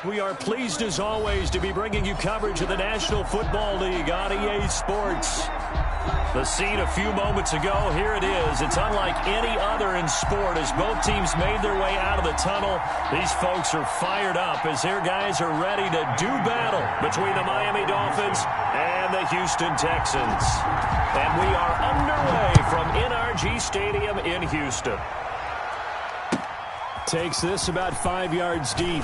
We are pleased as always to be bringing you coverage of the National Football League on EA Sports. The scene a few moments ago, here it is. It's unlike any other in sport as both teams made their way out of the tunnel. These folks are fired up as their guys are ready to do battle between the Miami Dolphins and the Houston Texans. And we are underway from NRG Stadium in Houston. Takes this about 5 yards deep.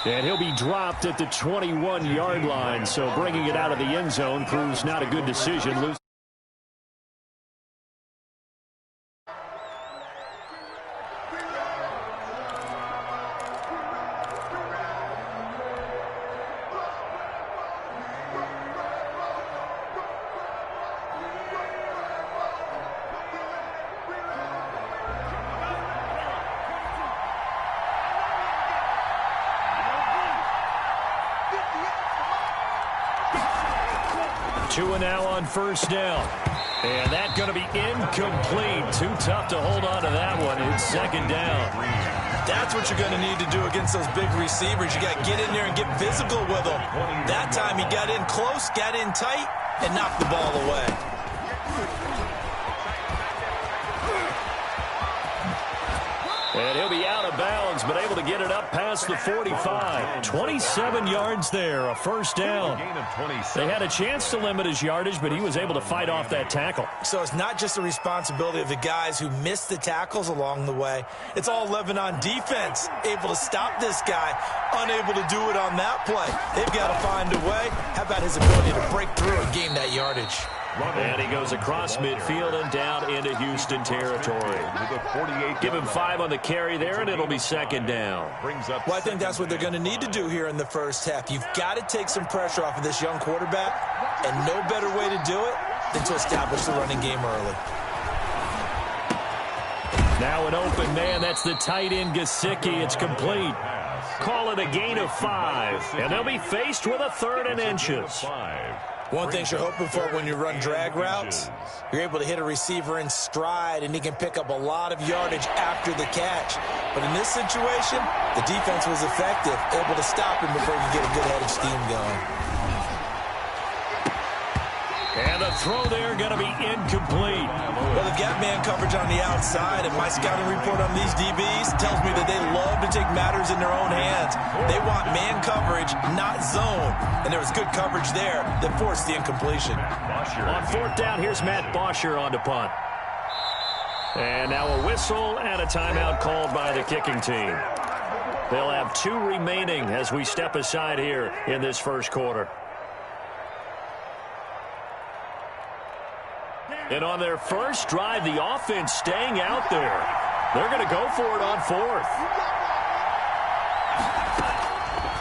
And he'll be dropped at the 21-yard line, so bringing it out of the end zone proves not a good decision. 2 now on first down. And that's going to be incomplete. Too tough to hold on to that one. It's second down. That's what you're going to need to do against those big receivers. You got to get in there and get physical with them. That time he got in close, got in tight, and knocked the ball away. And he'll be out of bounds, but able to get it up past the 45. 27 yards there, a first down. They had a chance to limit his yardage, but he was able to fight off that tackle. So it's not just the responsibility of the guys who missed the tackles along the way. It's all 11 on defense, able to stop this guy, unable to do it on that play. They've got to find a way. How about his ability to break through and gain that yardage? And he goes across midfield and down into Houston territory. Give him 5 on the carry there, and it'll be second down. Well, I think that's what they're going to need to do here in the first half. You've got to take some pressure off of this young quarterback, and no better way to do it than to establish the running game early. Now an open man. That's the tight end, Gesicki. It's complete. Call it a gain of 5, and they'll be faced with a 3rd and inches. One thing you're hoping for when you run drag routes, you're able to hit a receiver in stride, and he can pick up a lot of yardage after the catch. But in this situation, the defense was effective, able to stop him before you get a good head of steam going. And the throw there going to be incomplete. Well, they've got man coverage on the outside, and my scouting report on these DBs tells me that they love to take matters in their own hands. They want man coverage, not zone. And there was good coverage there that forced the incompletion. On 4th down, here's Matt Bosher on to punt. And now a whistle and a timeout called by the kicking team. They'll have 2 remaining as we step aside here in this first quarter. And on their first drive, the offense staying out there. They're going to go for it on 4th.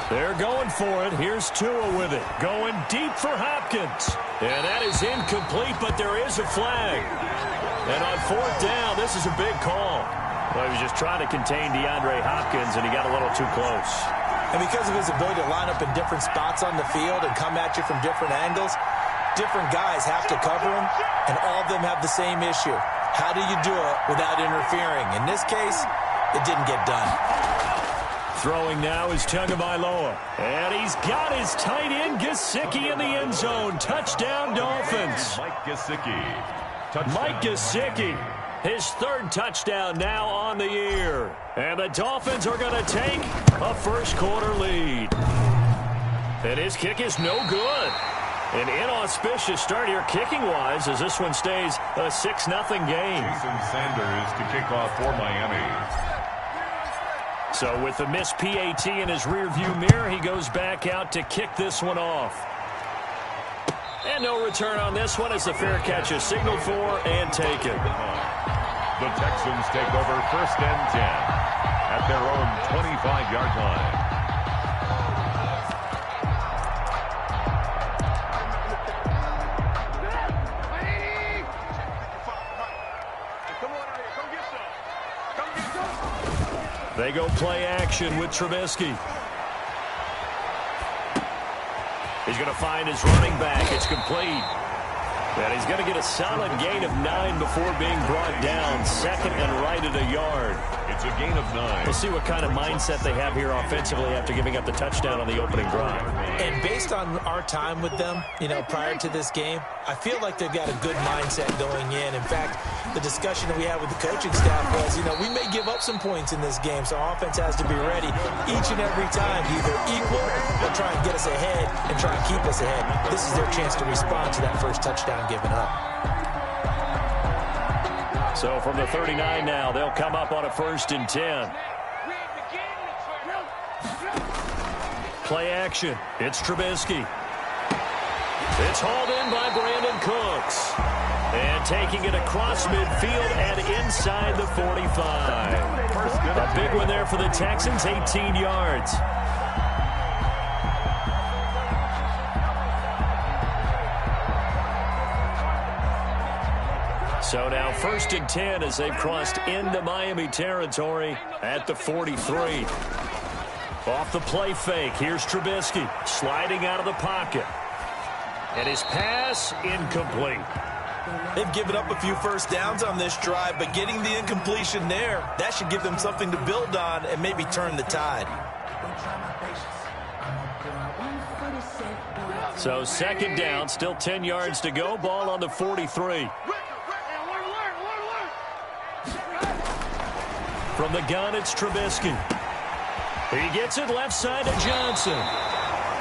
They're going for it. Here's Tua with it. Going deep for Hopkins. And that is incomplete, but there is a flag. And on 4th down, this is a big call. Well, he was just trying to contain DeAndre Hopkins, and he got a little too close. And because of his ability to line up in different spots on the field and come at you from different angles, different guys have to cover him, and all of them have the same issue. How do you do it without interfering? In this case, it didn't get done. Throwing now is Tagovailoa. And he's got his tight end, Gesicki, in the end zone. Touchdown, Dolphins. Mike Gesicki. Mike Gesicki, his 3rd touchdown now on the year. And the Dolphins are going to take a first-quarter lead. And his kick is no good. An inauspicious start here kicking-wise as this one stays a 6-0 game. Jason Sanders to kick off for Miami. So with the missed PAT in his rearview mirror, he goes back out to kick this one off. And no return on this one as the fair catch is signaled for and taken. The Texans take over 1st and 10 at their own 25-yard line. They go play action with Trubisky. He's going to find his running back. It's complete. And he's going to get a solid gain of 9 before being brought down. Second and right at a yard. It's a gain of 9. We'll see what kind of mindset they have here offensively after giving up the touchdown on the opening drive. And based on our time with them, prior to this game, I feel like they've got a good mindset going in. In fact, the discussion that we had with the coaching staff was, we may give up some points in this game, so our offense has to be ready each and every time to either equal or try and get us ahead and try and keep us ahead. This is their chance to respond to that first touchdown given up. So from the 39 now, they'll come up on a 1st and 10. Play action. It's Trubisky. It's hauled in by Brandon Cooks. And taking it across midfield and inside the 45. A big one there for the Texans, 18 yards. So now 1st and 10 as they've crossed into Miami territory at the 43. Off the play fake, here's Trubisky sliding out of the pocket. And his pass incomplete. They've given up a few first downs on this drive, but getting the incompletion there, that should give them something to build on and maybe turn the tide. So 2nd down, still 10 yards to go, ball on the 43. From the gun, it's Trubisky. He gets it left side to Johnson.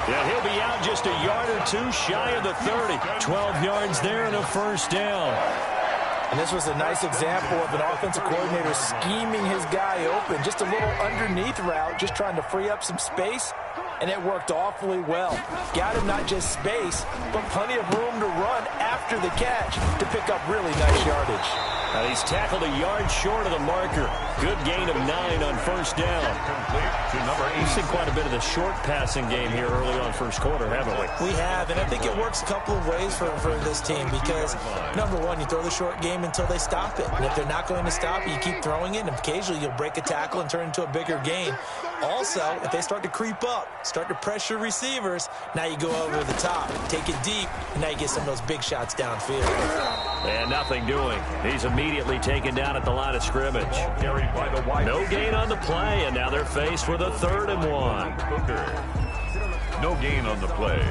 Yeah, he'll be out just a yard or two shy of the 30. 12 yards there and a 1st down. And this was a nice example of an offensive coordinator scheming his guy open. Just a little underneath route, just trying to free up some space, and it worked awfully well. Got him not just space, but plenty of room to run after the catch to pick up really nice yardage. He's tackled a yard short of the marker. Good gain of 9 on 1st down. We've seen quite a bit of the short passing game here early on 1st quarter, haven't we? We have, and I think it works a couple of ways for this team because, number one, you throw the short game until they stop it. And if they're not going to stop it, you keep throwing it, and occasionally you'll break a tackle and turn it into a bigger gain. Also, if they start to creep up, start to pressure receivers, now you go over the top, take it deep, and now you get some of those big shots downfield. And nothing doing. He's immediately taken down at the line of scrimmage. No gain on the play, and now they're faced with a 3rd and 1. No gain on the play.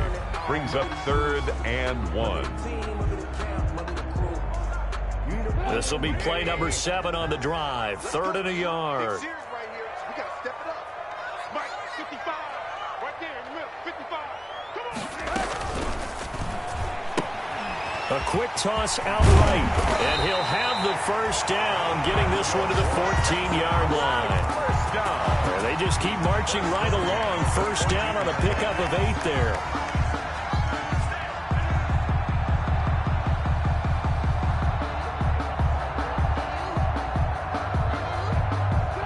Brings up 3rd and 1. This will be play number 7 on the drive. 3rd and a yard. A quick toss out right, and he'll have the 1st down, getting this one to the 14-yard line. And they just keep marching right along. 1st down on a pickup of 8 there.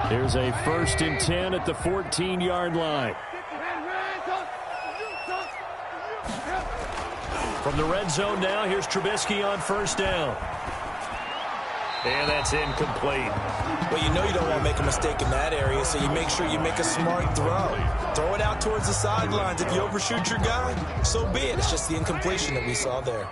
Here's a 1st and 10 at the 14-yard line. From the red zone now, here's Trubisky on 1st down. And that's incomplete. Well, you know you don't want to make a mistake in that area, so you make sure you make a smart throw. Throw it out towards the sidelines. If you overshoot your guy, so be it. It's just the incompletion that we saw there.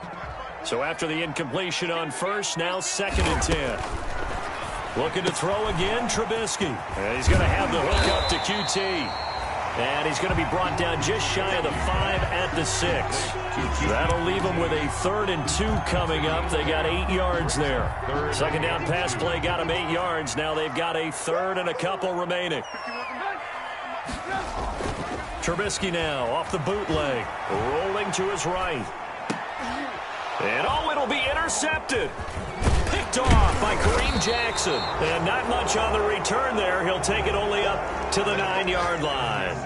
So after the incompletion on 1st, now 2nd and 10. Looking to throw again, Trubisky. And he's going to have the hook up to QT. And he's going to be brought down just shy of the 5 at the 6. That'll leave him with a 3rd and 2 coming up. They got 8 yards there. 2nd down pass play got him 8 yards. Now they've got a 3rd and a couple remaining. Trubisky now off the bootleg. Rolling to his right. And it'll be intercepted. Picked off by Kareem Jackson. And not much on the return there. He'll take it only up to the 9-yard line.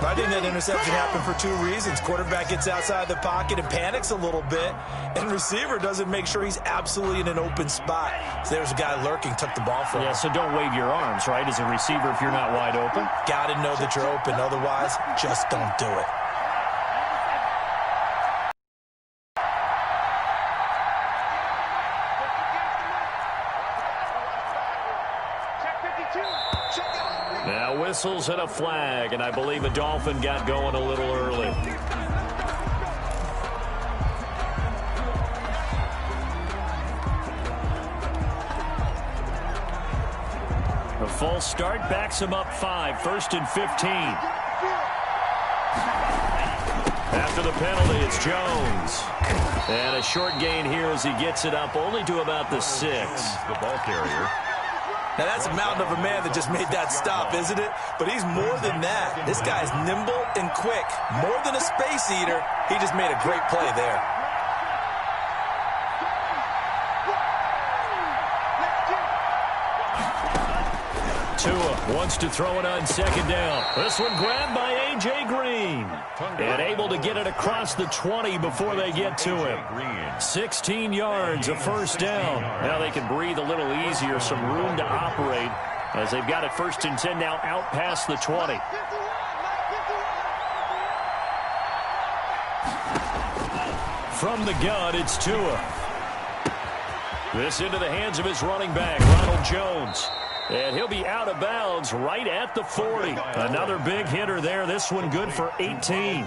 I think that interception happened for 2 reasons. Quarterback gets outside the pocket and panics a little bit, and receiver doesn't make sure he's absolutely in an open spot. So there's a guy lurking, took the ball from him. Yeah, so don't wave your arms, right, as a receiver if you're not wide open. Got to know that you're open. Otherwise, just don't do it. Now whistles and a flag, and I believe a Dolphin got going a little early. false start backs him up 5, 1st and 15. After the penalty, it's Jones. And a short gain here as he gets it up only to about the 6. The ball carrier. Now, that's a mountain of a man that just made that stop, isn't it? But he's more than that. This guy's nimble and quick. More than a space eater, he just made a great play there. Tua wants to throw it on 2nd down. This one grabbed by A.J. Green. And able to get it across the 20 before they get to him. 16 yards, a 1st down. Now they can breathe a little easier, some room to operate as they've got it 1st and 10 now out past the 20. From the gun, it's Tua. This into the hands of his running back, Ronald Jones. And he'll be out of bounds right at the 40. Another big hitter there. This one good for 18.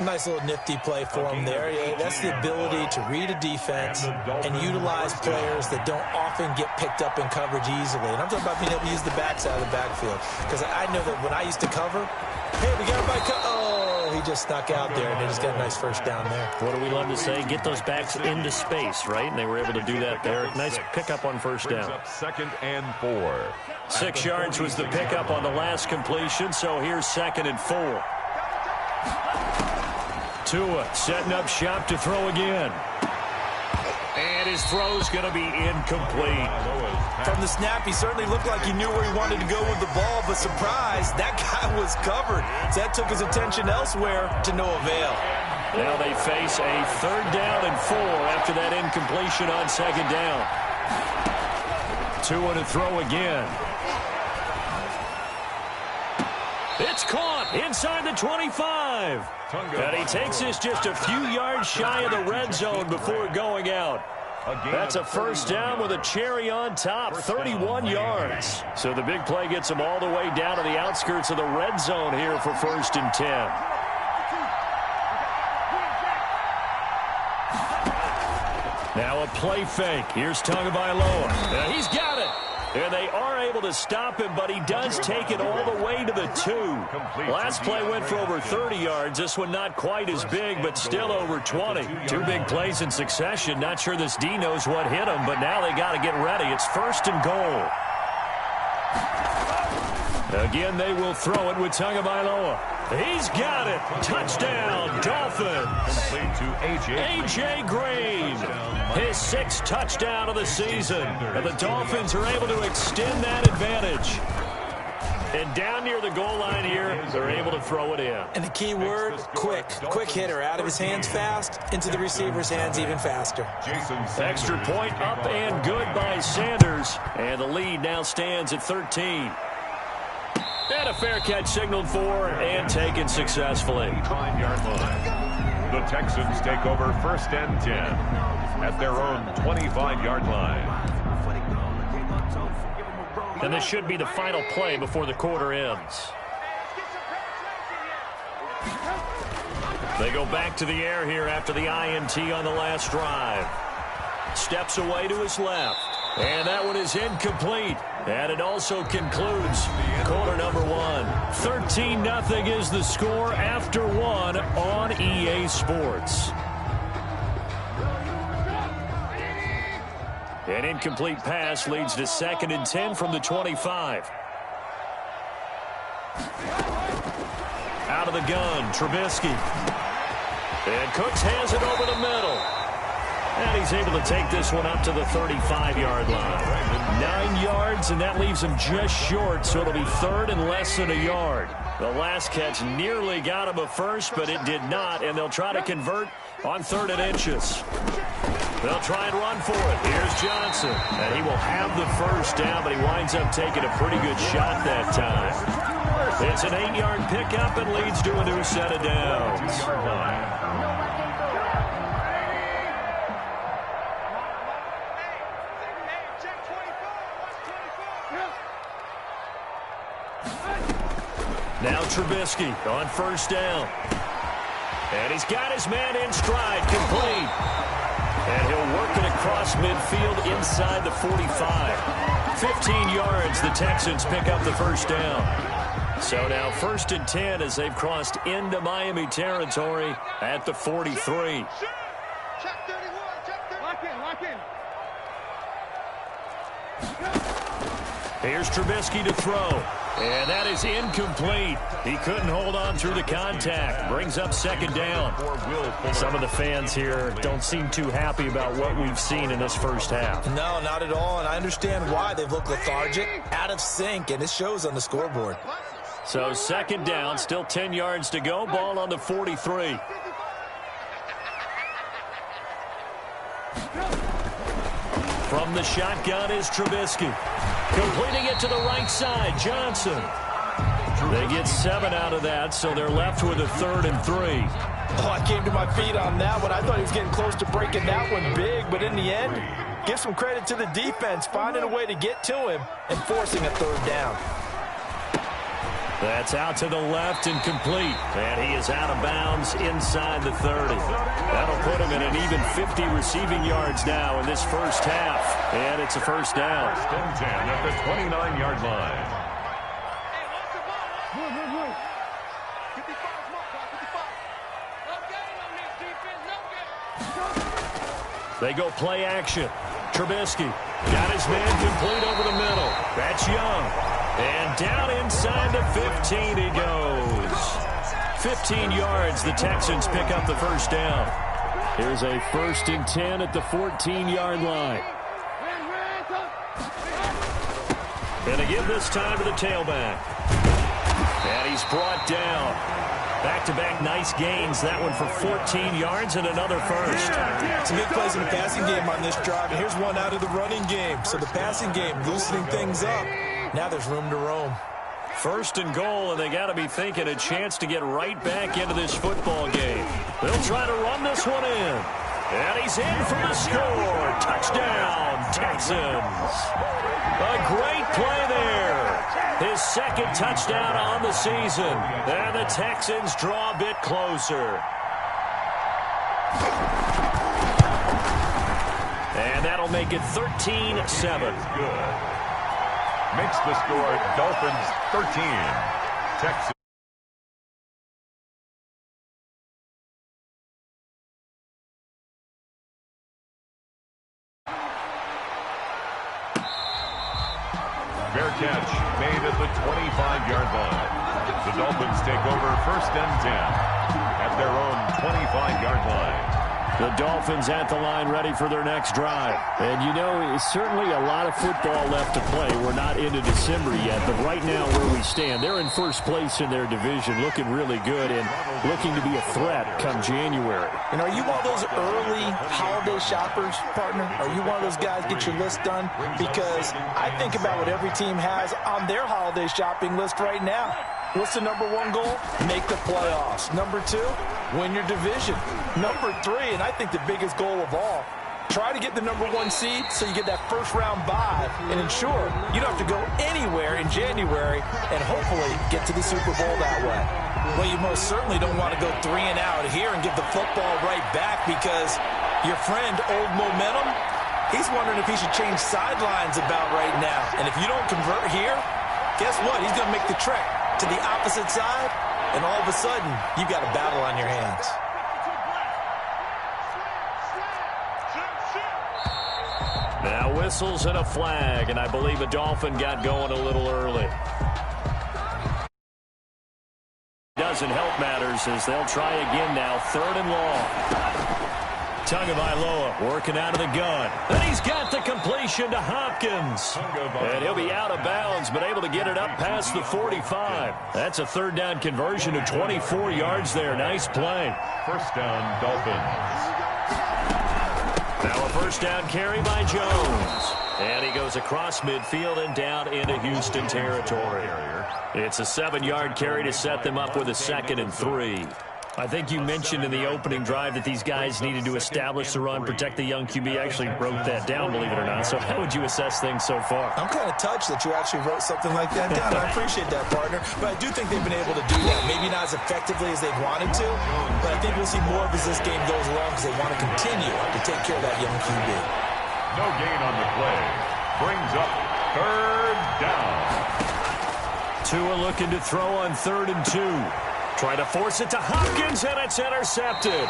Nice little nifty play for him there. Yeah, that's the ability to read a defense and utilize players that don't often get picked up in coverage easily. And I'm talking about being able to use the backside of the backfield. Because I know that when I used to cover, hey, we got everybody he just snuck out there, and they just got a nice 1st down there. What do we love to say? Get those backs into space, right? And they were able to do that there. Nice pickup on 1st down. 2nd and 4. 6 yards was the pickup on the last completion, so here's 2nd and 4. Tua setting up shop to throw again. And his throw's going to be incomplete. From the snap, he certainly looked like he knew where he wanted to go with the ball, but surprise, that guy was covered. So that took his attention elsewhere to no avail. Now they face a 3rd down and 4 after that incompletion on 2nd down. Tua to throw again. It's caught inside the 25. And he takes this just a few yards shy of the red zone before going out. That's a 1st down with a cherry on top, 31 yards. So the big play gets him all the way down to the outskirts of the red zone here for 1st and 10. Now a play fake. Here's Tagovailoa. Now he's got it. And they are able to stop him, but he does take it all the way to the 2. Last play went for over 30 yards. This one not quite as big, but still over 20. 2 big plays in succession. Not sure this D knows what hit him, but now they got to get ready. It's 1st and goal. Again, they will throw it with Tagovailoa. He's got it. Touchdown, Dolphins. Complete to A.J. Green. His 6th touchdown of the season. And the Dolphins are able to extend that advantage. And down near the goal line here, they're able to throw it in. And the key word, quick. Quick hitter. Out of his hands fast, into the receiver's hands even faster. Extra point up and good by Sanders. And the lead now stands at 13. And a fair catch signaled for and taken successfully. 5-yard line. The Texans take over 1st and 10 at their own 25-yard line. And this should be the final play before the quarter ends. They go back to the air here after the INT on the last drive. Steps away to his left. And that one is incomplete. And it also concludes quarter number 1. 13-0 is the score after 1 on EA Sports. An incomplete pass leads to 2nd and 10 from the 25. Out of the gun, Trubisky. And Cooks has it over the middle. And he's able to take this one up to the 35-yard line. 9 yards, and that leaves him just short, so it'll be 3rd and less than a yard. The last catch nearly got him a first, but it did not, and they'll try to convert on 3rd and inches. They'll try and run for it. Here's Johnson, and he will have the 1st down, but he winds up taking a pretty good shot that time. It's an 8-yard pickup and leads to a new set of downs. Now Trubisky on 1st down. And he's got his man in stride, complete. And he'll work it across midfield inside the 45. 15 yards, the Texans pick up the first down. So now 1st and 10 as they've crossed into Miami territory at the 43. Here's Trubisky to throw. And that is incomplete. He couldn't hold on through the contact. Brings up 2nd down. Some of the fans here don't seem too happy about what we've seen in this first half. No, not at all. And I understand why. They've looked lethargic, out of sync, and it shows on the scoreboard. So 2nd down, still 10 yards to go. Ball on the 43. From the shotgun is Trubisky. Completing it to the right side, Johnson. They get 7 out of that, so they're left with a 3rd and 3. Oh, I came to my feet on that one. I thought he was getting close to breaking that one big, but in the end, give some credit to the defense, finding a way to get to him and forcing a 3rd down. That's out to the left and complete. And he is out of bounds inside the 30. That'll put him in an even 50 receiving yards now in this first half. And it's a first down. 1st and 10 at the 29-yard line. They go play action. Trubisky got his man complete over the middle. That's Young. And down inside the 15 he goes. 15 yards, the Texans pick up the first down. Here's a 1st and 10 at the 14-yard line. And they give this time to the tailback. And he's brought down. Back-to-back nice gains. That one for 14 yards and another first. Some big plays in the passing game on this drive, and here's one out of the running game. So the passing game loosening things up. Now there's room to roam. 1st and goal, and they got to be thinking a chance to get right back into this football game. They'll try to run this one in. And he's in for the score. Touchdown, Texans. A great play there. His 2nd touchdown on the season. And the Texans draw a bit closer. And that'll make it 13-7. Good. Makes the score Dolphins 13. Texans. Fair catch made at the 25-yard line. The Dolphins take over 1st and 10 at their own 25-yard line. The Dolphins at the line ready for their next drive. And, you know, it's certainly a lot of football left to play. We're not into December yet, but right now where we stand, they're in 1st place in their division, looking really good and looking to be a threat come January. And are you one of those early holiday shoppers, partner? Are you one of those guys get your list done? Because I think about what every team has on their holiday shopping list right now. What's the number 1 goal? Make the playoffs. Number 2, win your division. Number 3, and I think the biggest goal of all, try to get the number 1 seed so you get that first-round bye and ensure you don't have to go anywhere in January and hopefully get to the Super Bowl that way. Well, you most certainly don't want to go 3 and out here and give the football right back because your friend, Old Momentum, he's wondering if he should change sidelines about right now. And if you don't convert here, guess what? He's going to make the trek to the opposite side, and all of a sudden, you've got a battle on your hands. Now whistles and a flag, and I believe a Dolphin got going a little early. Doesn't help matters as they'll try again now, 3rd and long. Tagovailoa working out of the gun. And he's got the completion to Hopkins. And he'll be out of bounds, but able to get it up past the 45. That's a 3rd down conversion of 24 yards there. Nice play. 1st down, Dolphins. Now a 1st down carry by Jones. And he goes across midfield and down into Houston territory. It's a 7-yard carry to set them up with a 2nd and 3. I think you mentioned in the opening drive that these guys needed to establish the run, protect the young QB. I actually wrote that down, believe it or not. So how would you assess things so far? I'm kind of touched that you actually wrote something like that down. I appreciate that, partner. But I do think they've been able to do that. Maybe not as effectively as they've wanted to, but I think we'll see more of as this game goes along because they want to continue to take care of that young QB. No gain on the play. Brings up 3rd down. Tua looking to throw on 3rd and 2. Try to force it to Hopkins, and it's intercepted.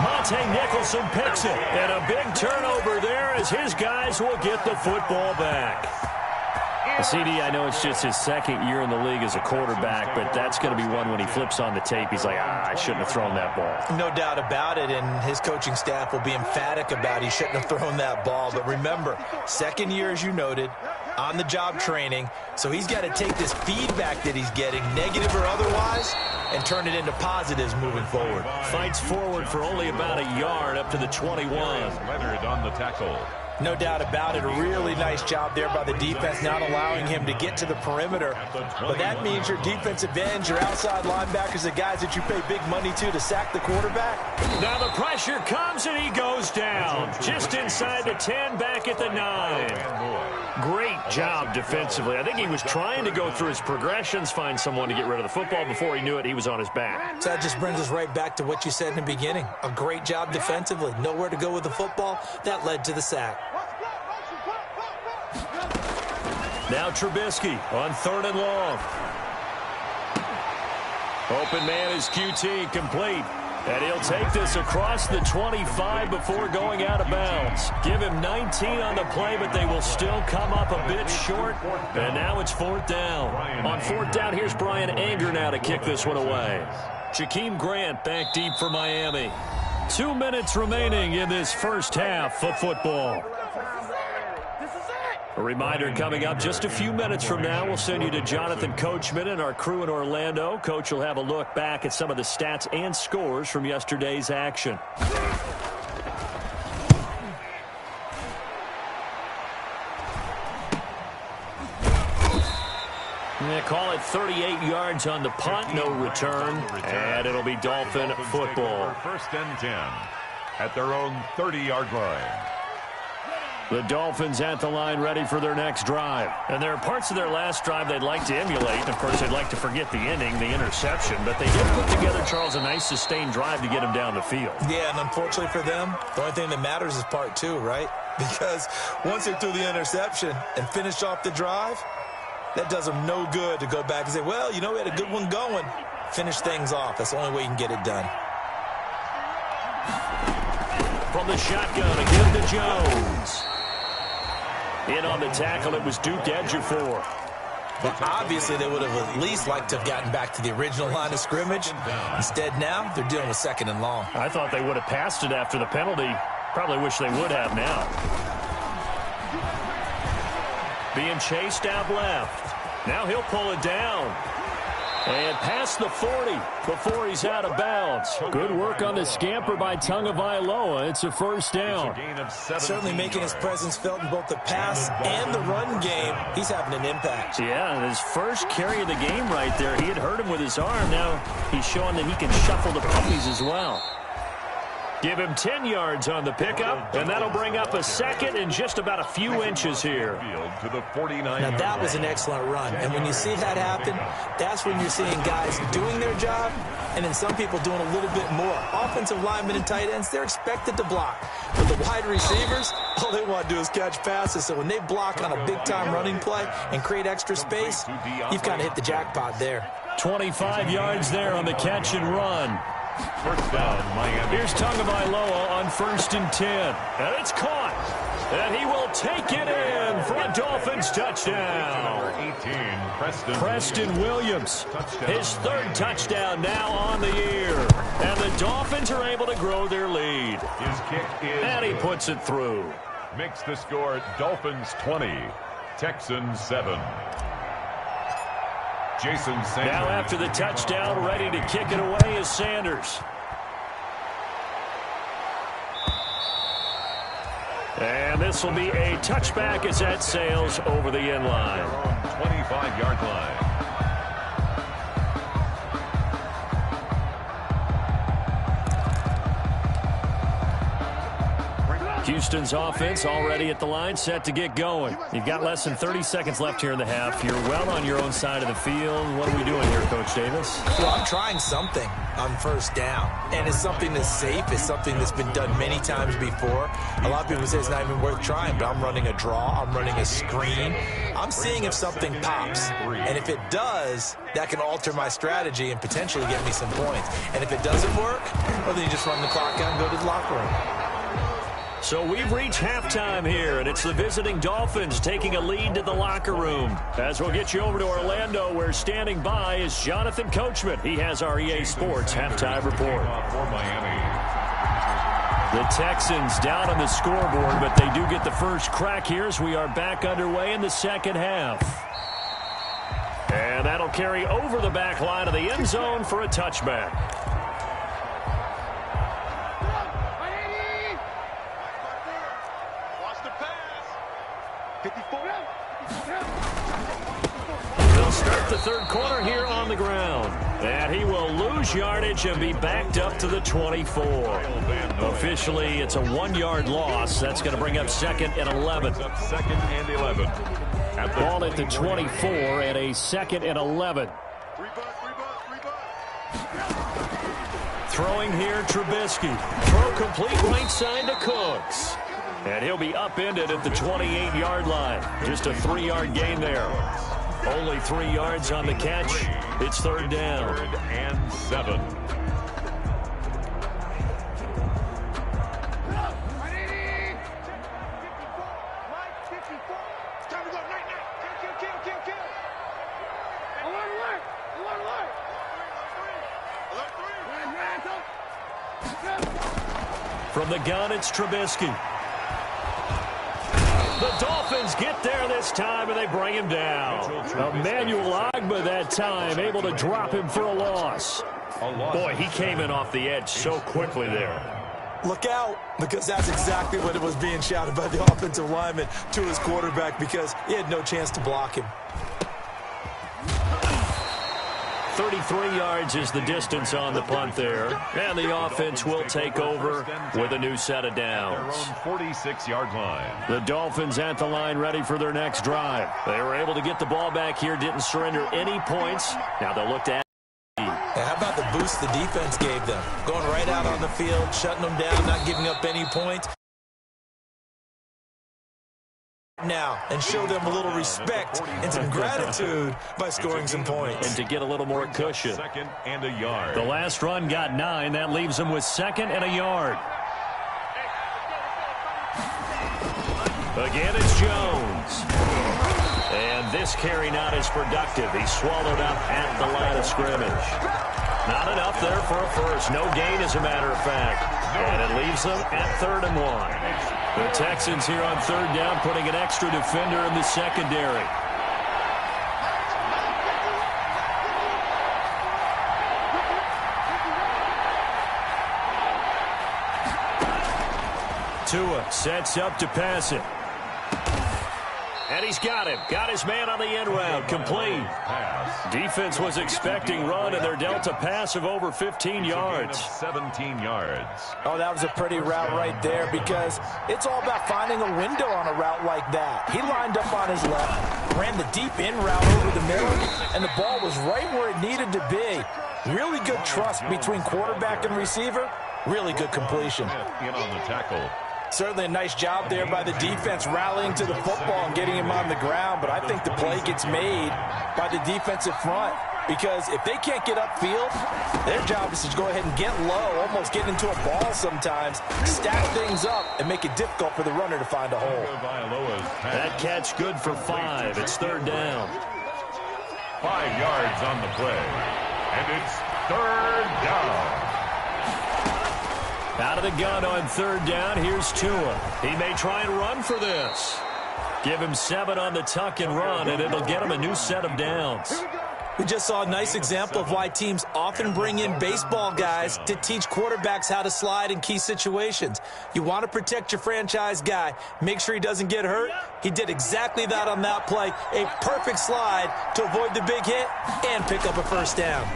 Monte Nicholson picks it, and a big turnover there as his guys will get the football back. CD, I know it's just his 2nd year in the league as a quarterback, but that's going to be one when he flips on the tape. He's like, I shouldn't have thrown that ball. No doubt about it, and his coaching staff will be emphatic about he shouldn't have thrown that ball. But remember, 2nd year, as you noted, on-the-job training, so he's got to take this feedback that he's getting, negative or otherwise, and turn it into positives moving forward. Fights forward for only about a yard up to the 21. Leonard on the tackle. No doubt about it. A really nice job there by the defense, not allowing him to get to the perimeter. But that means your defensive ends, your outside linebackers, the guys that you pay big money to sack the quarterback. Now the pressure comes, and he goes down. Just inside the 10, back at the 9. Great job defensively. I think he was trying to go through his progressions, find someone to get rid of the football. Before he knew it, he was on his back. So that just brings us right back to what you said in the beginning. A great job defensively. Nowhere to go with the football. That led to the sack. Now Trubisky on 3rd and long. Open man is QT, complete. And he'll take this across the 25 before going out of bounds. Give him 19 on the play, but they will still come up a bit short. And now it's 4th down. On 4th down, here's Brian Anger now to kick this one away. Jakeem Grant back deep for Miami. 2 minutes remaining in this first half of football. A reminder coming up just a few minutes from now, we'll send you to Jonathan Coachman and our crew in Orlando. Coach will have a look back at some of the stats and scores from yesterday's action. They call it 38 yards on the punt, no return, and it'll be Dolphin football. 1st and 10 at their own 30-yard line. The Dolphins at the line ready for their next drive. And there are parts of their last drive they'd like to emulate. And, of course, they'd like to forget the ending, the interception. But they did put together, Charles, a nice sustained drive to get him down the field. Yeah, and unfortunately for them, the only thing that matters is part 2, right? Because once they threw the interception and finished off the drive, that does them no good to go back and say, well, you know, we had a good one going. Finish things off. That's the only way you can get it done. From the shotgun, again to Jones. In on the tackle, it was Duke Ejiofor. But obviously, they would have at least liked to have gotten back to the original line of scrimmage. Instead, now, they're dealing with 2nd and long. I thought they would have passed it after the penalty. Probably wish they would have now. Being chased out left. Now he'll pull it down. And past the 40 before he's out of bounds. Good work on the scamper by Tagovailoa. It's a 1st down. Certainly making his presence felt in both the pass and the run game. He's having an impact. Yeah, and his first carry of the game right there. He had hurt him with his arm. Now he's showing that he can shuffle the puppies as well. Give him 10 yards on the pickup, and that'll bring up a 2nd and just about a few inches here. Now, that was an excellent run, and when you see that happen, that's when you're seeing guys doing their job and then some people doing a little bit more. Offensive linemen and tight ends, they're expected to block. But the wide receivers, all they want to do is catch passes. So when they block on a big-time running play and create extra space, you've kind of hit the jackpot there. 25 yards there on the catch and run. 1st down, Miami. Here's Tagovailoa on 1st and 10. And it's caught. And he will take it in for a Dolphins touchdown. 18, Preston Williams. His 3rd touchdown now on the year. And the Dolphins are able to grow their lead. His kick is and he puts it through. Makes the score Dolphins 20, Texans 7. Jason Sanders. Now after the touchdown, ready to kick it away is Sanders. And this will be a touchback as that sails over the end line. 25-yard line. Houston's offense already at the line, set to get going. You've got less than 30 seconds left here in the half. You're well on your own side of the field. What are we doing here, Coach Davis? Well, I'm trying something on first down, and it's something that's safe. It's something that's been done many times before. A lot of people say it's not even worth trying, but I'm running a draw. I'm running a screen. I'm seeing if something pops, and if it does, that can alter my strategy and potentially get me some points. And if it doesn't work, well, then you just run the clock out and go to the locker room. So we've reached halftime here, and it's the visiting Dolphins taking a lead to the locker room. As we'll get you over to Orlando, where standing by is Jonathan Coachman. He has our EA Sports halftime report. For Miami. The Texans down on the scoreboard, but they do get the first crack here as we are back underway in the second half. And that'll carry over the back line of the end zone for a touchback. They'll start the third quarter here on the ground. And he will lose yardage and be backed up to the 24. Officially, it's a 1-yard loss. That's going to bring up second and 11. Second and 11. Ball at the 24 and a second and 11. Throwing here, Trubisky. Throw complete right side to Cooks. And he'll be upended at the 28-yard line. Just a 3-yard gain there. Only 3 yards on the catch. It's third down. 3rd and 7. From the gun, it's Trubisky. The Dolphins get there this time, and they bring him down. Emmanuel Ogbah that time, able to drop him for a loss. Boy, he came in off the edge so quickly there. Look out, because that's exactly what it was being shouted by the offensive lineman to his quarterback, because he had no chance to block him. 33 yards is the distance on the punt there. And the offense will take over with a new set of downs. Their own 46-yard line. The Dolphins at the line ready for their next drive. They were able to get the ball back here, didn't surrender any points. Now they'll look to add. How about the boost the defense gave them? Going right out on the field, shutting them down, not giving up any points. Now, and show them a little respect and some gratitude by scoring some points. And to get a little more cushion. Second and a yard. The last run got 9. That leaves them with second and a yard. Again, it's Jones. And this carry not as productive. He's swallowed up at the line of scrimmage. Not enough there for a first. No gain, as a matter of fact. And it leaves them at 3rd and 1. The Texans here on 3rd down, putting an extra defender in the secondary. Tua sets up to pass it. And he's got him. Got his man on the end route. Complete. Defense was expecting run, and they're dealt a pass of over 15 yards. 17 yards. Oh, that was a pretty route right there, because it's all about finding a window on a route like that. He lined up on his left, ran the deep in route over the middle, and the ball was right where it needed to be. Really good trust between quarterback and receiver. Really good completion. In on the tackle. Certainly a nice job there by the defense rallying to the football and getting him on the ground, but I think the play gets made by the defensive front, because if they can't get upfield, their job is to go ahead and get low, almost get into a ball sometimes, stack things up, and make it difficult for the runner to find a hole. That catch good for 5. It's 3rd down. 5 yards on the play, and it's 3rd down. Out of the gun on 3rd down, here's Tua. He may try and run for this. Give him 7 on the tuck and run, and it'll get him a new set of downs. We just saw a nice example of why teams often bring in baseball guys to teach quarterbacks how to slide in key situations. You want to protect your franchise guy. Make sure he doesn't get hurt. He did exactly that on that play. A perfect slide to avoid the big hit and pick up a first down.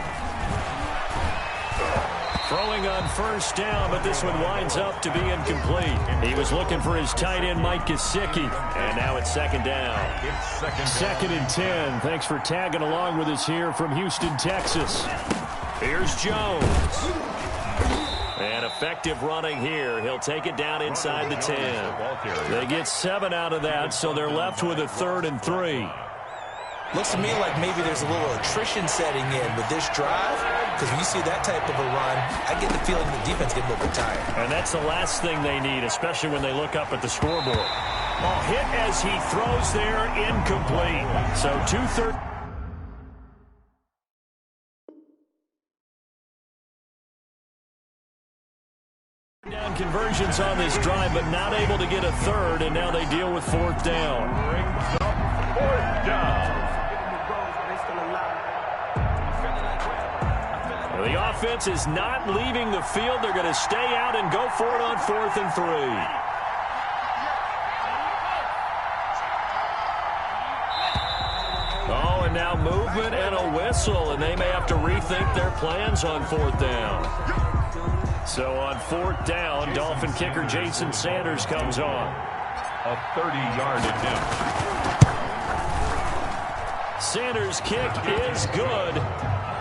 Throwing on first down, but this one winds up to be incomplete. He was looking for his tight end, Mike Gesicki, and now it's second down. Second and 10. Thanks for tagging along with us here from Houston, Texas. Here's Jones. And effective running here. He'll take it down inside the 10. They get 7 out of that, so they're left with a 3rd and 3. Looks to me like maybe there's a little attrition setting in with this drive, because when you see that type of a run, I get the feeling the defense getting a little bit tired. And that's the last thing they need, especially when they look up at the scoreboard. Ball hit as he throws there, incomplete. So 2-3. Down conversions on this drive, but not able to get a 3rd, and now they deal with 4th down. Brings up 4th down. The offense is not leaving the field. They're going to stay out and go for it on 4th and 3. Oh, and now movement and a whistle, and they may have to rethink their plans on 4th down. So on 4th down, Dolphin kicker Jason Sanders comes on. A 30-yard attempt. Sanders' kick is good.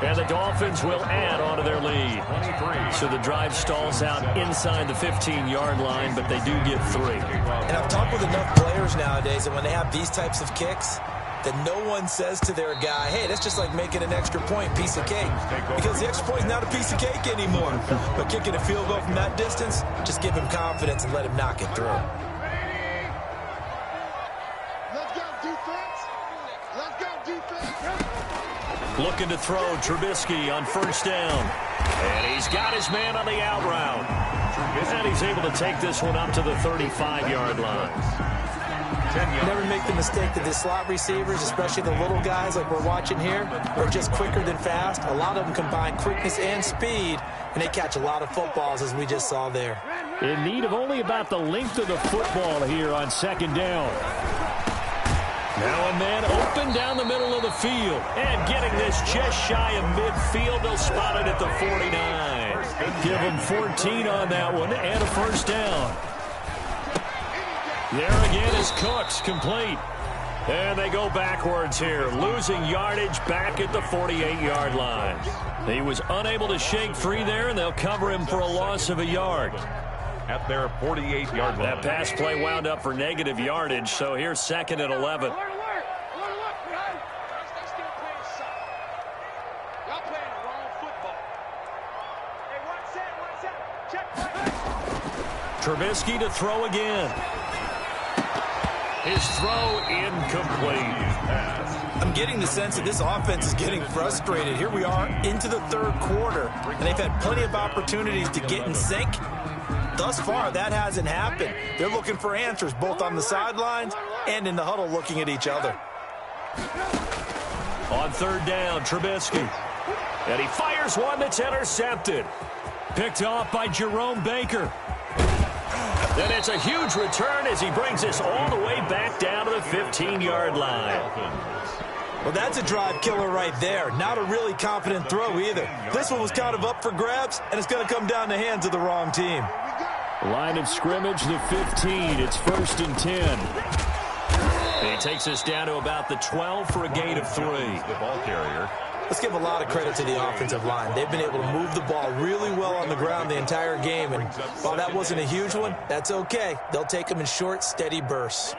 And the Dolphins will add on to their lead. So the drive stalls out inside the 15-yard line, but they do get 3. And I've talked with enough players nowadays that when they have these types of kicks, that no one says to their guy, hey, that's just like making an extra point, piece of cake. Because the extra point is not a piece of cake anymore. But kicking a field goal from that distance, just give him confidence and let him knock it through. Let's go, defense. Let's go, defense. Looking to throw Trubisky on first down. And he's got his man on the out route. And he's able to take this one up to the 35-yard line. Never make the mistake that the slot receivers, especially the little guys like we're watching here, are just quicker than fast. A lot of them combine quickness and speed, and they catch a lot of footballs, as we just saw there. In need of only about the length of the football here on second down. Now and then open down the middle of the field. And getting this just shy of midfield, they'll spot it at the 49. Give them 14 on that one and a first down. There again is Cooks, complete. And they go backwards here, losing yardage back at the 48-yard line. He was unable to shake free there, and they'll cover him for a loss of a yard. At their 48-yard line. That pass play wound up for negative yardage, so here's second and 11. Trubisky to throw again. His throw incomplete. I'm getting the sense that this offense is getting frustrated. Here we are into the 3rd quarter, and they've had plenty of opportunities to get in sync. Thus far, that hasn't happened. They're looking for answers both on the sidelines and in the huddle looking at each other. On 3rd down, Trubisky. And he fires one that's intercepted. Picked off by Jerome Baker. Then it's a huge return as he brings this all the way back down to the 15-yard line. Well, that's a drive killer right there. Not a really confident throw either. This one was kind of up for grabs, and it's going to come down the hands of the wrong team. Line of scrimmage, the 15. It's 1st and 10. He takes us down to about the 12 for a gain of 3. The ball carrier. Let's give a lot of credit to the offensive line. They've been able to move the ball really well on the ground the entire game, and while that wasn't a huge one, that's okay. They'll take them in short, steady bursts.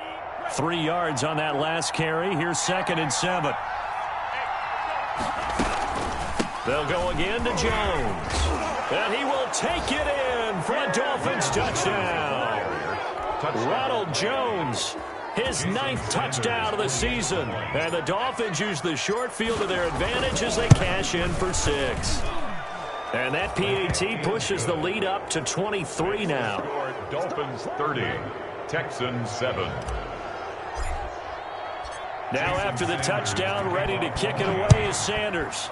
3 yards on that last carry. Here's 2nd and 7. They'll go again to Jones. And he will take it in for a Dolphins touchdown. Ronald Jones, his 9th touchdown of the season. And the Dolphins use the short field to their advantage as they cash in for 6. And that PAT pushes the lead up to 23 now. Dolphins 30, Texans 7. Now after the touchdown, ready to kick it away is Sanders.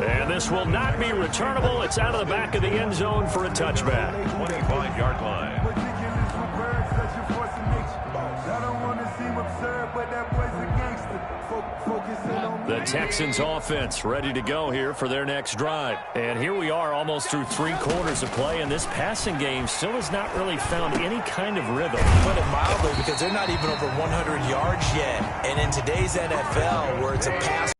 And this will not be returnable. It's out of the back of the end zone for a touchback. 25-yard line. I don't want to seem absurd, but that boy's a gangster. The Texans offense ready to go here for their next drive. And here we are almost through 3 quarters of play, and this passing game still has not really found any kind of rhythm. Put it mildly, because they're not even over 100 yards yet. And in today's NFL, where it's a pass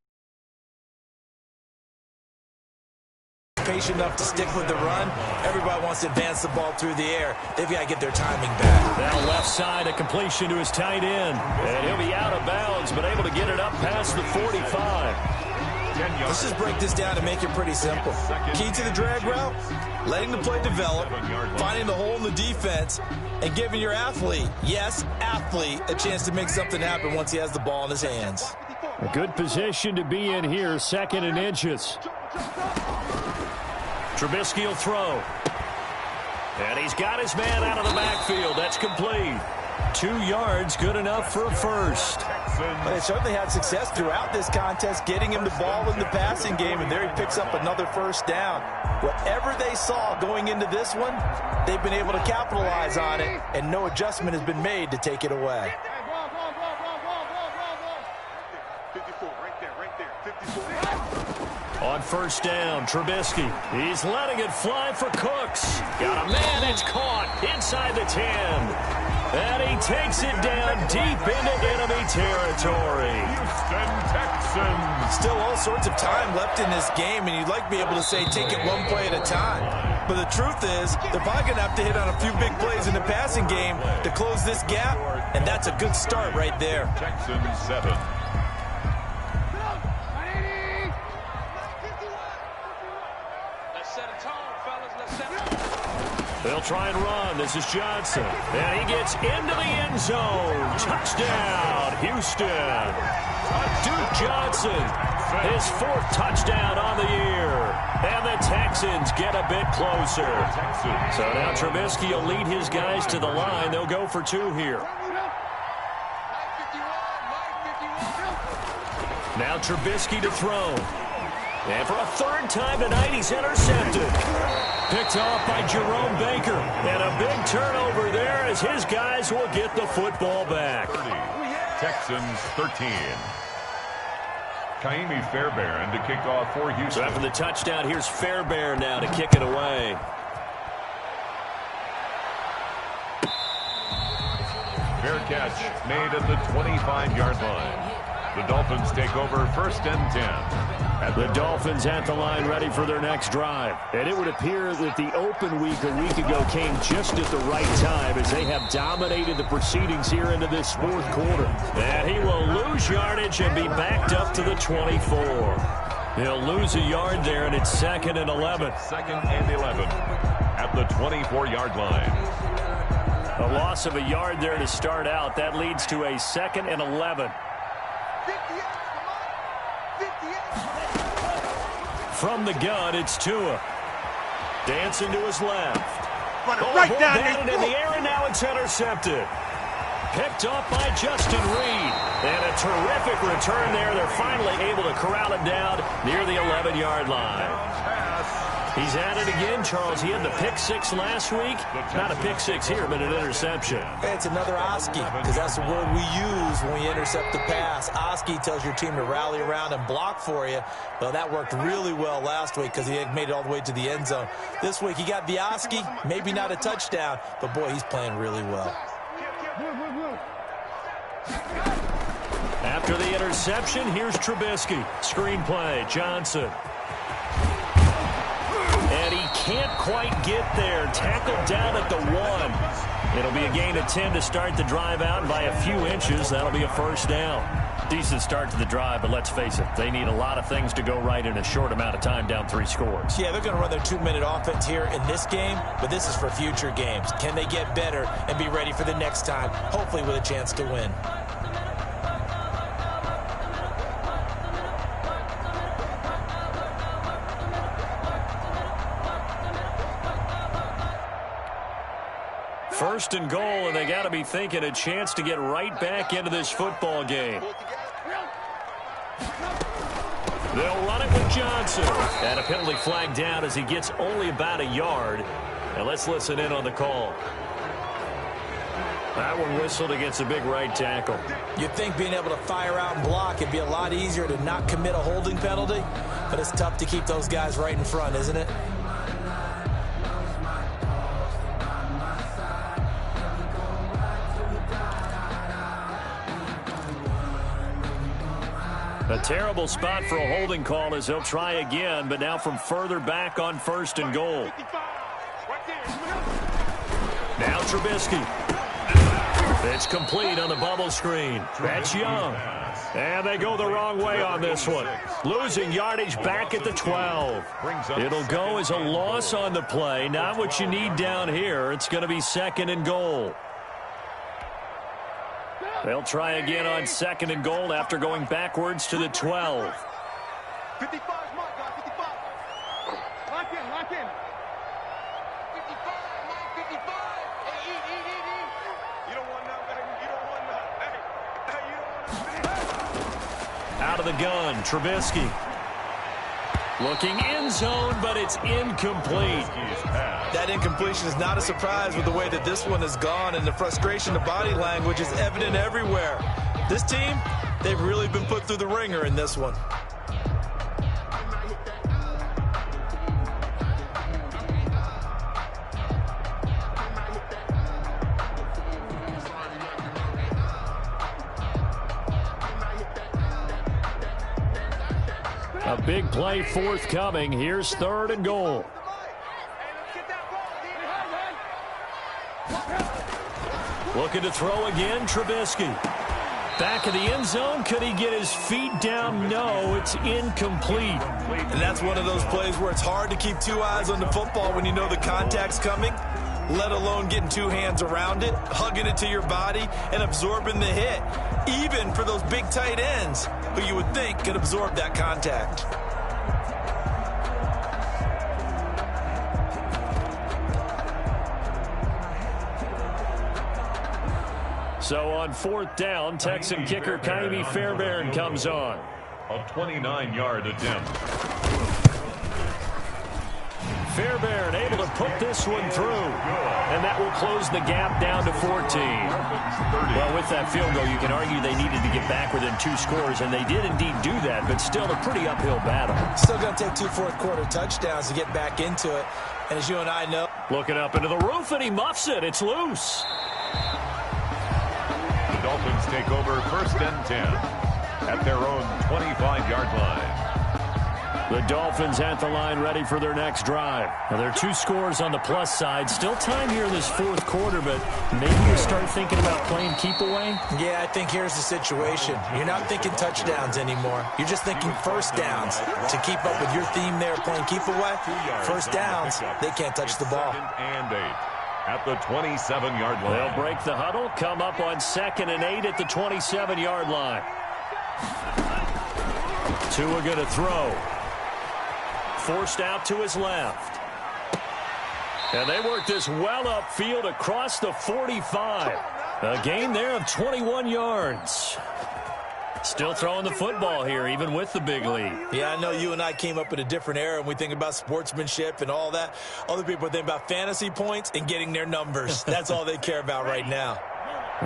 patient enough to stick with the run, everybody wants to advance the ball through the air. They've got to get their timing back. Now left side, a completion to his tight end. And he'll be out of bounds, but able to get it up past the 45. Let's just break this down and make it pretty simple. Key to the drag route, letting the play develop, finding the hole in the defense, and giving your athlete, yes, athlete, a chance to make something happen once he has the ball in his hands. A good position to be in here, 2nd and inches. Trubisky will throw. And he's got his man out of the backfield. That's complete. 2 yards, good enough for a first. But they certainly had success throughout this contest, getting him the ball in the passing game, and there he picks up another first down. Whatever they saw going into this one, they've been able to capitalize on it, and no adjustment has been made to take it away. 54, right there, 54. On first down, Trubisky. He's letting it fly for Cooks. Got a man, it's caught inside the 10. And he takes it down deep into enemy territory. Houston Texans. Still all sorts of time left in this game, and you'd like to be able to say take it one play at a time. But the truth is, they're probably going to have to hit on a few big plays in the passing game to close this gap, and that's a good start right there. Texans 7. They'll try and run. This is Johnson. And he gets into the end zone. Touchdown, Houston. Duke Johnson, his 4th touchdown on the year. And the Texans get a bit closer. So now Trubisky will lead his guys to the line. They'll go for 2 here. Now Trubisky to throw. And for a 3rd time tonight, he's intercepted. Picked off by Jerome Baker. And a big turnover there as his guys will get the football back. 30. Texans 13. Kaimi Fairbairn to kick off for Houston. So after the touchdown, here's Fairbairn now to kick it away. Fair catch made at the 25-yard line. The Dolphins take over 1st and 10. The Dolphins at the line ready for their next drive. And it would appear that the open week a week ago came just at the right time as they have dominated the proceedings here into this 4th quarter. And he will lose yardage and be backed up to the 24. He'll lose a yard there, and it's 2nd and 11. 2nd and 11 at the 24-yard line. A loss of a yard there to start out. That leads to a 2nd and 11. From the gun, it's Tua. Dancing to his left. Right down in the air, and now it's intercepted. Picked up by Justin Reed. And a terrific return there. They're finally able to corral it down near the 11-yard line. He's at it again, Charles. He had the pick 6 last week. Not a pick 6 here, but an interception. It's another Oski, because that's the word we use when we intercept the pass. Oski tells your team to rally around and block for you. Well, that worked really well last week because he had made it all the way to the end zone. This week he got the Oski, maybe not a touchdown, but boy, he's playing really well. After the interception, here's Trubisky. Screenplay, Johnson. And he can't quite get there. Tackled down at the 1. It'll be a gain of 10 to start the drive out, and by a few inches, that'll be a first down. Decent start to the drive, but let's face it, they need a lot of things to go right in a short amount of time, down 3 scores. Yeah, they're going to run their 2-minute offense here in this game, but this is for future games. Can they get better and be ready for the next time, hopefully with a chance to win? First and goal, and they got to be thinking a chance to get right back into this football game. They'll run it with Johnson. And a penalty flag down as he gets only about a yard. And let's listen in on the call. That one whistled against a big right tackle. You'd think being able to fire out and block it'd be a lot easier to not commit a holding penalty, but it's tough to keep those guys right in front, isn't it? A terrible spot for a holding call as he'll try again, but now from further back on 1st and goal. Now Trubisky. It's complete on the bubble screen. That's Young. And they go the wrong way on this one. Losing yardage back at the 12. It'll go as a loss on the play. Not what you need down here. It's going to be 2nd and goal. They'll try again on 2nd and goal after going backwards to the 12. 55, Mike, 55. Lock in, lock in. 55, Mike, 55. Hey, eat. You don't want none, baby. You don't want none. Hey, you don't want none. Out of the gun, Trubisky. Looking end zone, but it's incomplete. That incompletion is not a surprise with the way that this one has gone, and the frustration of body language is evident everywhere. This team, they've really been put through the ringer in this one. A big play forthcoming. Here's 3rd and goal. Looking to throw again, Trubisky. Back of the end zone. Could he get his feet down? No, it's incomplete. And that's one of those plays where it's hard to keep 2 eyes on the football when you know the contact's coming, let alone getting 2 hands around it, hugging it to your body, and absorbing the hit, even for those big tight ends who you would think could absorb that contact. So on 4th down, Texan kicker Kaimi Fairbairn comes on. A 29-yard attempt. Fairbairn able to put this one through. And that will close the gap down to 14. Well, with that field goal, you can argue they needed to get back within 2 scores, and they did indeed do that, but still a pretty uphill battle. Still going to take 2 fourth-quarter touchdowns to get back into it. And as you and I know, looking up into the roof, and he muffs it. It's loose. The Dolphins take over 1st and 10 at their own 25-yard line. The Dolphins at the line ready for their next drive. Now, there are 2 scores on the plus side. Still time here in this 4th quarter, but maybe you start thinking about playing keep away? Yeah, I think here's the situation. You're not thinking touchdowns anymore. You're just thinking 1st downs. To keep up with your theme there, playing keep away, 1st downs, they can't touch the ball. 2nd and 8 at the 27-yard line. They'll break the huddle, come up on 2nd and 8 at the 27-yard line. Tua going to throw. Forced out to his left. And they work this well upfield across the 45. A gain there of 21 yards. Still throwing the football here, even with the big lead. Yeah, I know you and I came up in a different era, and we think about sportsmanship and all that. Other people think about fantasy points and getting their numbers. That's all they care about right now.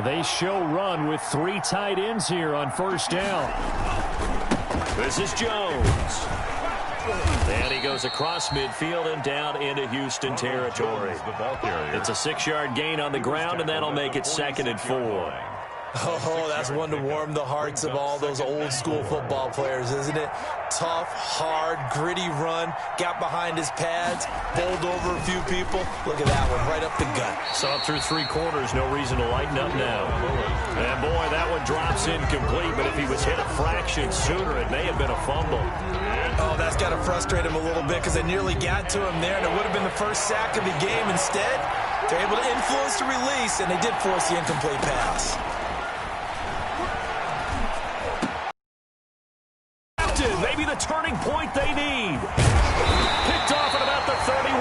They show run with 3 tight ends here on 1st down. This is Jones. And he goes across midfield and down into Houston territory. It's a 6-yard gain on the ground, and that'll make it 2nd and 4. Oh, that's one to warm the hearts of all those old-school football players, isn't it? Tough, hard, gritty run, got behind his pads, bowled over a few people. Look at that one, right up the gut. Saw through 3 quarters, no reason to lighten up now. And, boy, that one drops incomplete, but if he was hit a fraction sooner, it may have been a fumble. Oh, that's got to frustrate him a little bit because they nearly got to him there, and it would have been the first sack of the game. Instead, they're able to influence the release, and they did force the incomplete pass. Maybe the turning point they need. Picked off at about the 31.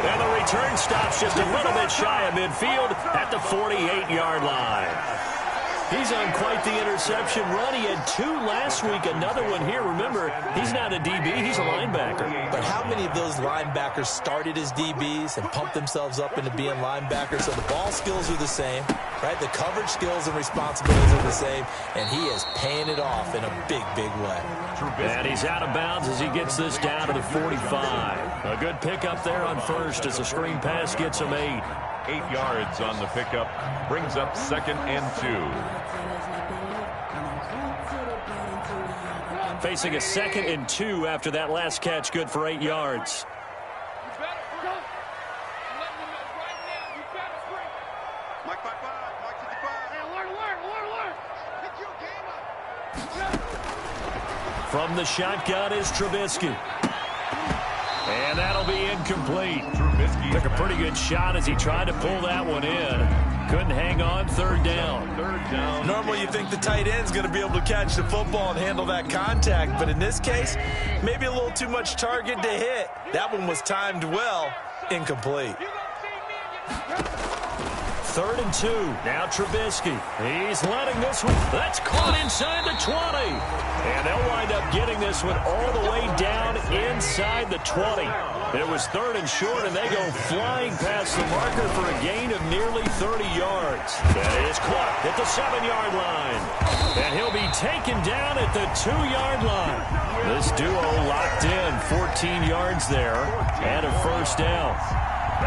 And the return stops just a little bit shy of midfield at the 48-yard line. He's on quite the interception run. He had 2 last week, another one here. Remember, he's not a DB, he's a linebacker. But how many of those linebackers started as DBs and pumped themselves up into being linebackers? So the ball skills are the same, right? The coverage skills and responsibilities are the same, and he is paying it off in a big, big way. And he's out of bounds as he gets this down to the 45. A good pickup there on first as a screen pass gets him 8. 8 yards on the pickup, brings up 2nd and 2. Facing a 2nd and 2 after that last catch, good for 8 yards. Mike 5-5, Mike 55. Hey, alert. Pick your game up. From the shotgun is Trubisky. And that'll be incomplete. Trubisky took a pretty good shot as he tried to pull that one in. Couldn't hang on. 3rd down. Normally you think the tight end's going to be able to catch the football and handle that contact, but in this case, maybe a little too much target to hit. That one was timed well. Incomplete. 3rd and 2. Now Trubisky. He's letting this one. That's caught inside the 20. And they'll wind up getting this one all the way down inside the 20. It was 3rd and short, and they go flying past the marker for a gain of nearly 30 yards. That is caught at the 7-yard line. And he'll be taken down at the 2-yard line. This duo locked in. 14 yards there and a 1st down.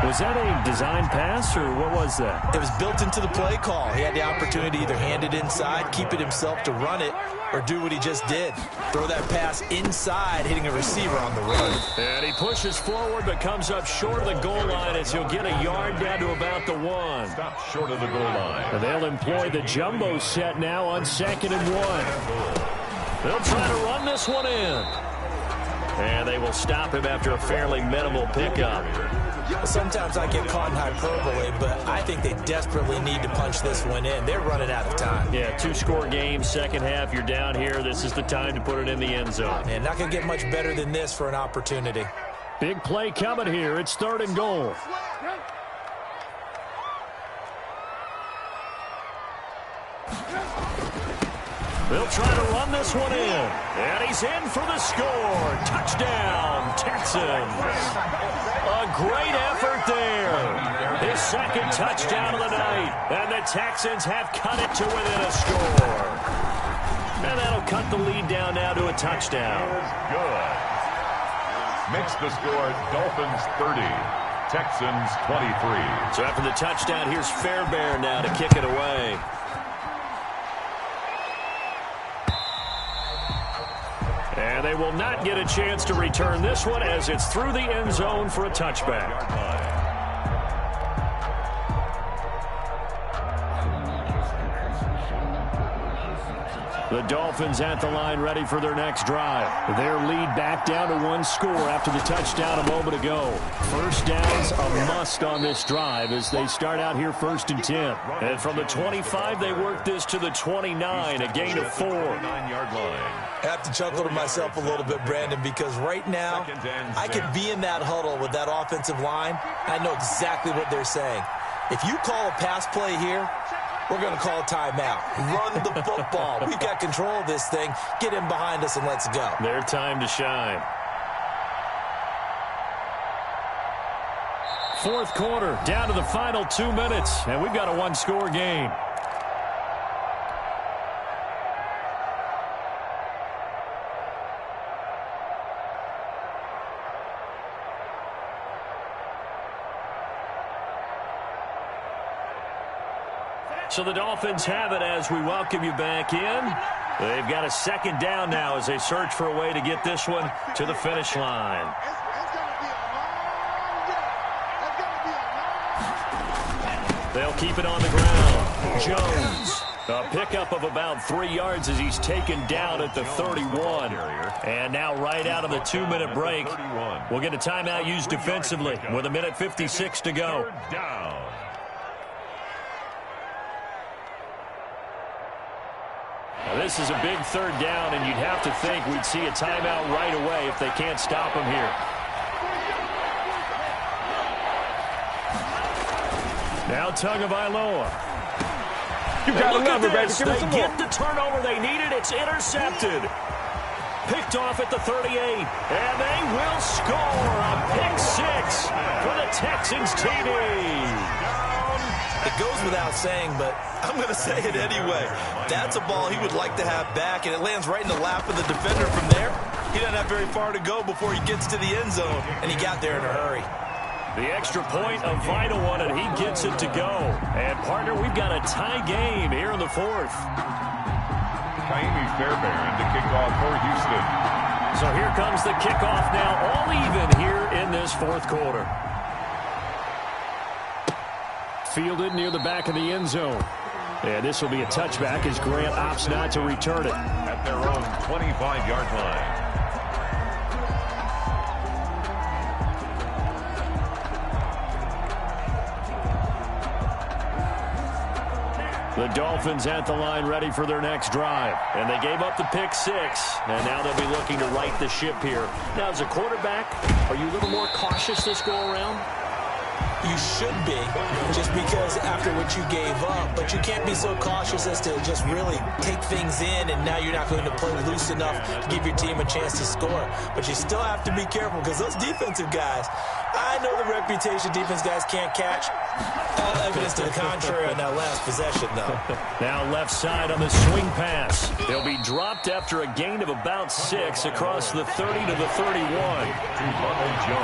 Was that a design pass, or what was that? It was built into the play call. He had the opportunity to either hand it inside, keep it himself to run it, or do what he just did. Throw that pass inside, hitting a receiver on the run. And he pushes forward, but comes up short of the goal line as he'll get a yard down to about the 1. Stop short of the goal line. And they'll employ the jumbo set now on 2nd and 1. They'll try to run this one in. And they will stop him after a fairly minimal pickup. Sometimes I get caught in hyperbole, but I think they desperately need to punch this one in. They're running out of time. Yeah, 2-score game, second half, you're down here. This is the time to put it in the end zone. And not going to get much better than this for an opportunity. Big play coming here. It's 3rd and goal. They'll try to run this one in. And he's in for the score. Touchdown, Texans. A great effort there. His 2nd touchdown of the night. And the Texans have cut it to within a score. And that'll cut the lead down now to a touchdown. Good. Makes the score Dolphins 30, Texans 23. So after the touchdown, here's Fairbairn now to kick it away. And they will not get a chance to return this one as it's through the end zone for a touchback. The Dolphins at the line ready for their next drive. Their lead back down to 1 score after the touchdown a moment ago. 1st down's a must on this drive as they start out here 1st and 10. And from the 25, they work this to the 29, a gain of 4. 9-yard line. I have to chuckle to myself a little bit, Brandon, because right now I could be in that huddle with that offensive line. I know exactly what they're saying. If you call a pass play here, we're going to call a timeout. Run the football. We've got control of this thing. Get in behind us and let's go. Their time to shine. 4th quarter, down to the final 2 minutes, and we've got a 1-score game. So the Dolphins have it as we welcome you back in. They've got a 2nd down now as they search for a way to get this one to the finish line. They'll keep it on the ground. Jones, a pickup of about 3 yards as he's taken down at the 31. And now right out of the 2-minute break, we'll get a timeout used defensively with 1:56 to go. Down. Now, this is a big 3rd down, and you'd have to think we'd see a timeout right away if they can't stop him here. Now Tagovailoa. You gotta love it, baby. Give me They some get more. the turnover they needed. It's intercepted. Picked off at the 38. And they will score a pick six for the Texans TD. It goes without saying, but I'm going to say it anyway. That's a ball he would like to have back, and it lands right in the lap of the defender from there. He doesn't have very far to go before he gets to the end zone, and he got there in a hurry. The extra point, a vital one, and he gets it to go. And, partner, we've got a tie game here in the fourth. Kaimi Fairbairn to kick off for Houston. So here comes the kickoff now, all even here in this fourth quarter. Fielded near the back of the end zone. And this will be a touchback as Grant opts not to return it. At their own 25-yard line. The Dolphins at the line ready for their next drive. And they gave up the pick six. And now they'll be looking to right the ship here. Now, as a quarterback, are you a little more cautious this go around? You should be, just because after what you gave up. But you can't be so cautious as to just really take things in, and now you're not going to play loose enough to give your team a chance to score. But you still have to be careful, because those defensive guys, I know the reputation defense guys can't catch. All evidence to the contrary on that last possession, though. Now left side on the swing pass. They'll be dropped after a gain of about 6 across the 30 to the 31.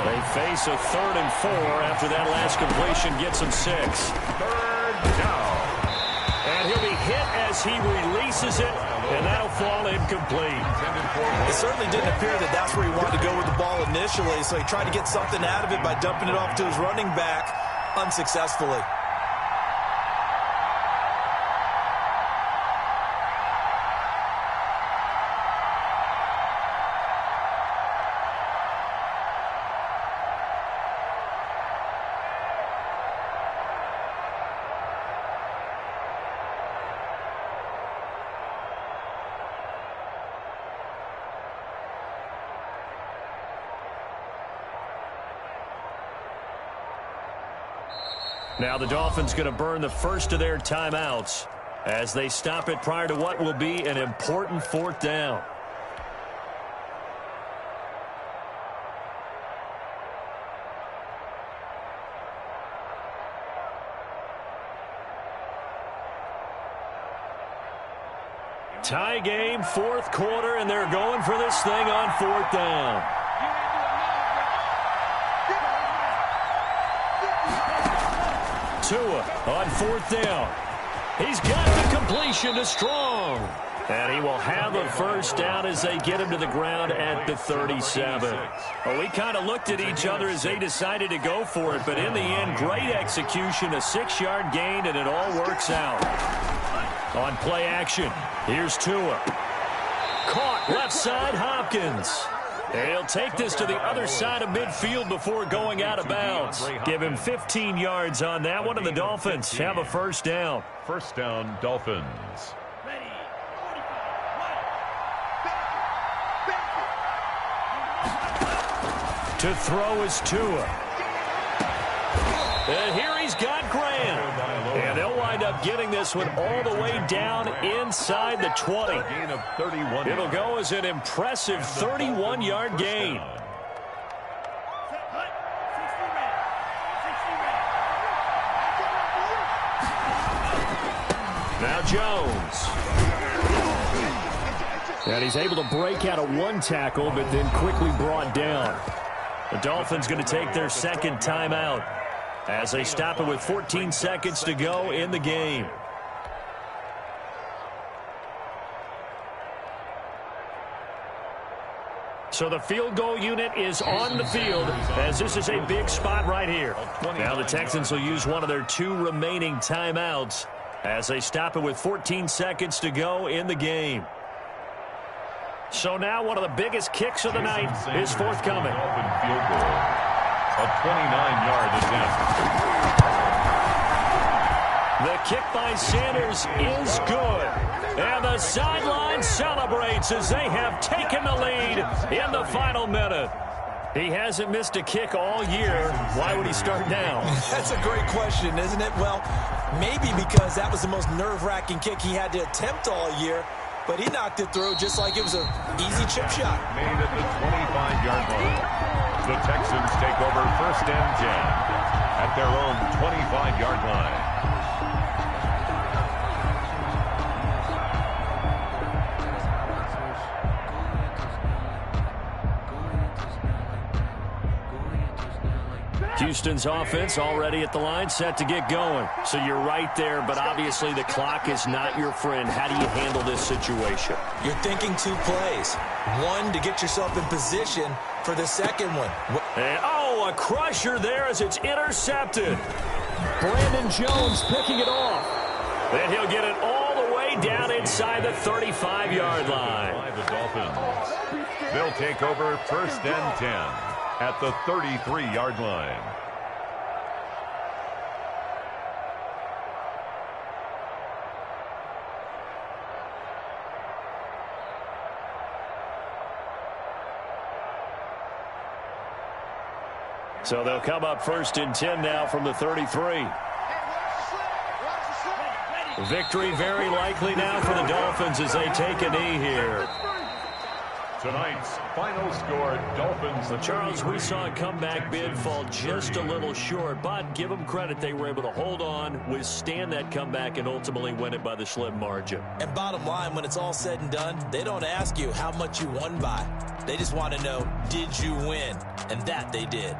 They face a 3rd and 4 after that last completion gets them 6. Third down. And he'll be hit as he releases it, and that'll fall incomplete. It certainly didn't appear that that's where he wanted to go with the ball initially, so he tried to get something out of it by dumping it off to his running back unsuccessfully. Now the Dolphins going to burn the first of their timeouts as they stop it prior to what will be an important 4th down. Tie game, 4th quarter, and they're going for this thing on 4th down. Tua on 4th down. He's got the completion to Strong. And he will have a first down as they get him to the ground at the 37. Well, we kind of looked at each other as they decided to go for it. But in the end, great execution, a 6-yard gain, and it all works out. On play action, here's Tua. Caught left side, Hopkins. He'll take this to the other side of midfield before going out of bounds. Give him 15 yards on that one, and the Dolphins have a first down. First down, Dolphins. To throw is Tua. And here he's got Graham. And they'll wind up getting this one all the way down inside the 20. Gain of 31. It'll go as an impressive 31-yard gain. Now Jones. And he's able to break out of one tackle, but then quickly brought down. The Dolphins going to take their second timeout as they stop it with 14 seconds to go in the game. So the field goal unit is on the field as this is a big spot right here. Now the Texans will use one of their 2 remaining timeouts as they stop it with 14 seconds to go in the game. So now one of the biggest kicks of the night is forthcoming. Field goal. A 29-yard attempt. The kick by Sanders is good. And the sideline celebrates as they have taken the lead in the final minute. He hasn't missed a kick all year. Why would he start now? That's a great question, isn't it? Well, maybe because that was the most nerve-wracking kick he had to attempt all year, but he knocked it through just like it was an easy chip shot. Made at the 25-yard line. The Texans take over 1st and 10 at their own 25-yard line. Houston's offense already at the line, set to get going. So you're right there, but obviously the clock is not your friend. How do you handle this situation? You're thinking 2 plays. One, to get yourself in position for the second one. And, a crusher there as it's intercepted. Brandon Jones picking it off. Then he'll get it all the way down inside the 35-yard line. The Dolphins. They'll take over 1st and 10 at the 33-yard line. So they'll come up 1st and 10 now from the 33. Victory very likely now for the Dolphins as they take a knee here. Tonight's final score, Dolphins. So Charles, we saw a comeback bid fall just a little short, but give them credit. They were able to hold on, withstand that comeback, and ultimately win it by the slim margin. And bottom line, when it's all said and done, they don't ask you how much you won by. They just want to know, did you win? And that they did.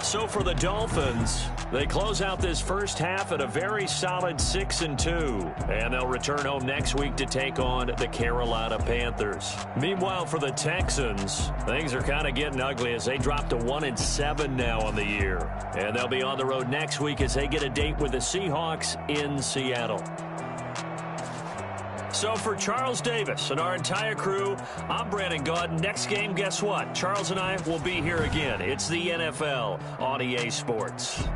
So for the Dolphins, they close out this first half at a very solid 6-2. And they'll return home next week to take on the Carolina Panthers. Meanwhile, for the Texans, things are kind of getting ugly as they drop to 1-7 now on the year. And they'll be on the road next week as they get a date with the Seahawks in Seattle. So for Charles Davis and our entire crew, I'm Brandon Gaudin. Next game, guess what? Charles and I will be here again. It's the NFL on EA Sports.